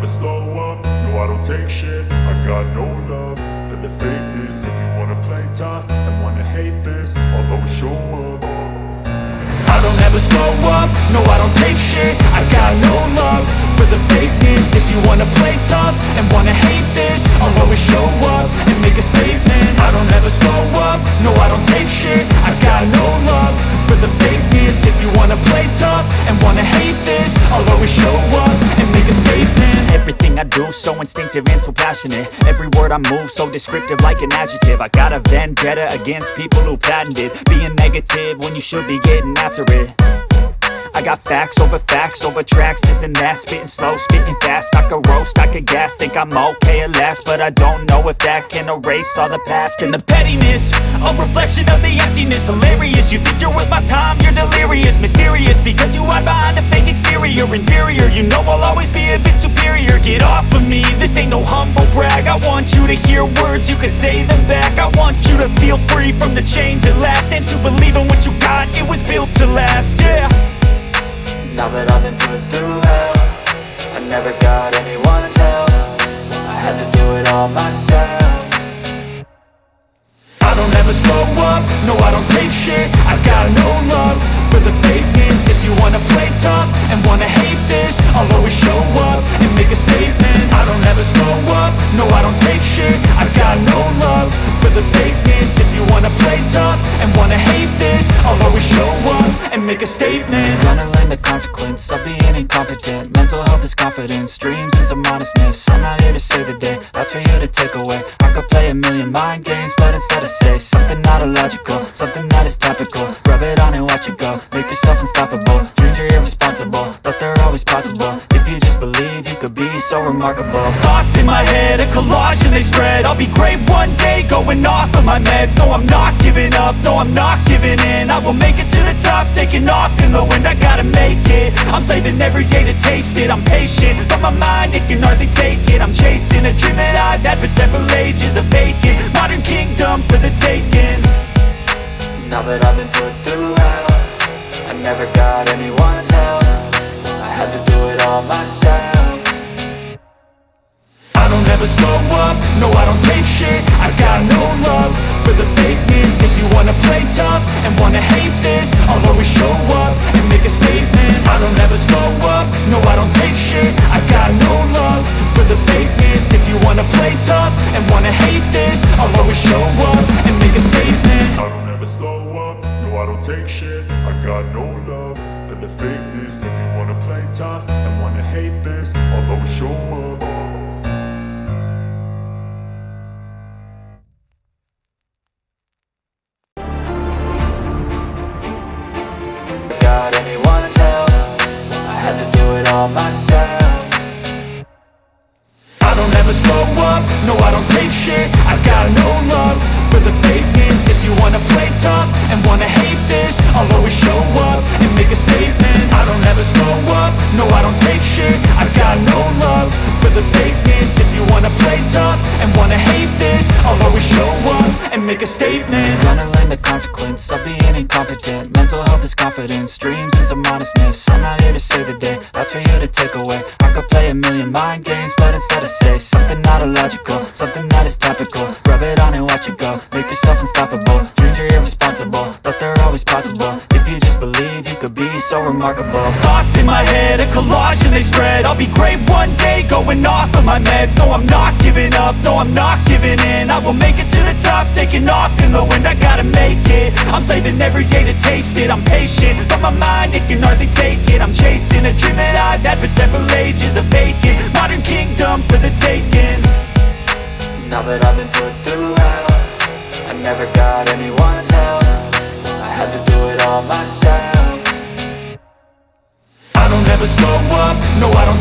slow up, no I don't take shit. I got no love for the fakeness. If you wanna play tough and wanna hate this, I'll always show up. I don't ever slow up, no I don't take shit. I got no love for the fakeness. If you wanna play tough and wanna hate this, I'll always show up and make a statement. I don't ever slow up, no I don't take shit. I got no love for the fakeness. If you wanna play tough and wanna hate this, I'll always show up and make a statement. Everything I do so instinctive and so passionate. Every word I move so descriptive like an adjective. I got a vendetta against people who patented being negative when you should be getting after it. I got facts over tracks, this and that. Spitting slow, spitting fast. I could roast, I could gas. Think I'm okay at last, but I don't know if that can erase all the past. And the pettiness, a reflection of the emptiness. Hilarious, you think you're worth my time, you're delirious. Mysterious, because you hide behind a fake exterior. Inferior, you know I'll always be a bit superior. Get off of me, this ain't no humble brag. I want you to hear words, you can say them back. I want you to feel free from the chains at last, and to believe in what you got, it was built to last, yeah. Now that I've been put through hell, I never got anyone's help. I had to do it all myself. I don't ever slow up, no I don't take shit. I got no love for the fakeness. If you wanna play tough and wanna hate this, I'll always show up and make a statement. I don't ever slow up, no I don't take shit. I got no love for the fakeness. If you wanna play tough and wanna hate this, I'll always show up and make a statement. Gonna learn the consequence of being incompetent. Mental health is confidence, dreams and some honestness. I'm not here to save the day, that's for you to take away. I could play a million mind games, but instead I say something not illogical, something that is topical. Rub it on and watch it go, make yourself unstoppable. Dreams are irresponsible, but they're always possible. If you just believe, you could be so remarkable. Thoughts in my head, a collage and they spread. I'll be great one day, going off of my meds. No, I'm not giving up, no, I'm not giving in. I will make it to the top, taking off in the wind. I gotta make it, I'm saving every day to taste it. I'm patient, but my mind, it can hardly take it. I'm chasing a dream that I've had for several ages. A vacant, modern kingdom for the taking. Now that I've been put through hell, I never got anyone's help. I had to do it all myself. I don't ever slow up, no I don't take shit. I got no love for the fakeness. If you wanna play tough and wanna hate this, I'll always show up and make a statement. I don't ever slow up, no I don't take shit. I got no love for the fakeness. If you wanna play tough and wanna hate this, I'll always show up and make a statement. I don't ever slow up, no I don't take shit. I got no love for the fakeness. If you wanna play tough and wanna hate this, I'll always show up. Got anyone's help, I had to do it all myself. I don't ever slow up, no I don't take shit. I got no love for the fakeness. If you wanna play tough and wanna hate this, I'll always show up and make a statement. I don't ever slow up, no I don't take shit. I got no love for the fakeness. If you wanna play tough and wanna hate this, I'll always show up and make a statement. Gonna learn the consequence of being incompetent. Mental health is confidence, dreams and some honestness. I'm not here to save the day, that's for you to take away. I could play a million mind games, but instead I say something not illogical, something that is topical. Rub it on and watch it go, make yourself unstoppable. Dreams are irresponsible, but they're always possible. If you just believe, you could be so remarkable. Thoughts in my head, a collage and they spread. I'll be great one day, going off of my meds. No, I'm not giving up, no, I'm not giving in. I will make it to the top, taking off in the wind. I gotta make it, I'm saving every day to taste it. I'm patient, but my mind, it can hardly take it. I'm chasing a dream that I've had for several ages. A vacant, modern kingdom for the taking. Now that I've been put through hell, I never got anyone's help. I had to do it all myself. I don't ever slow up, no I don't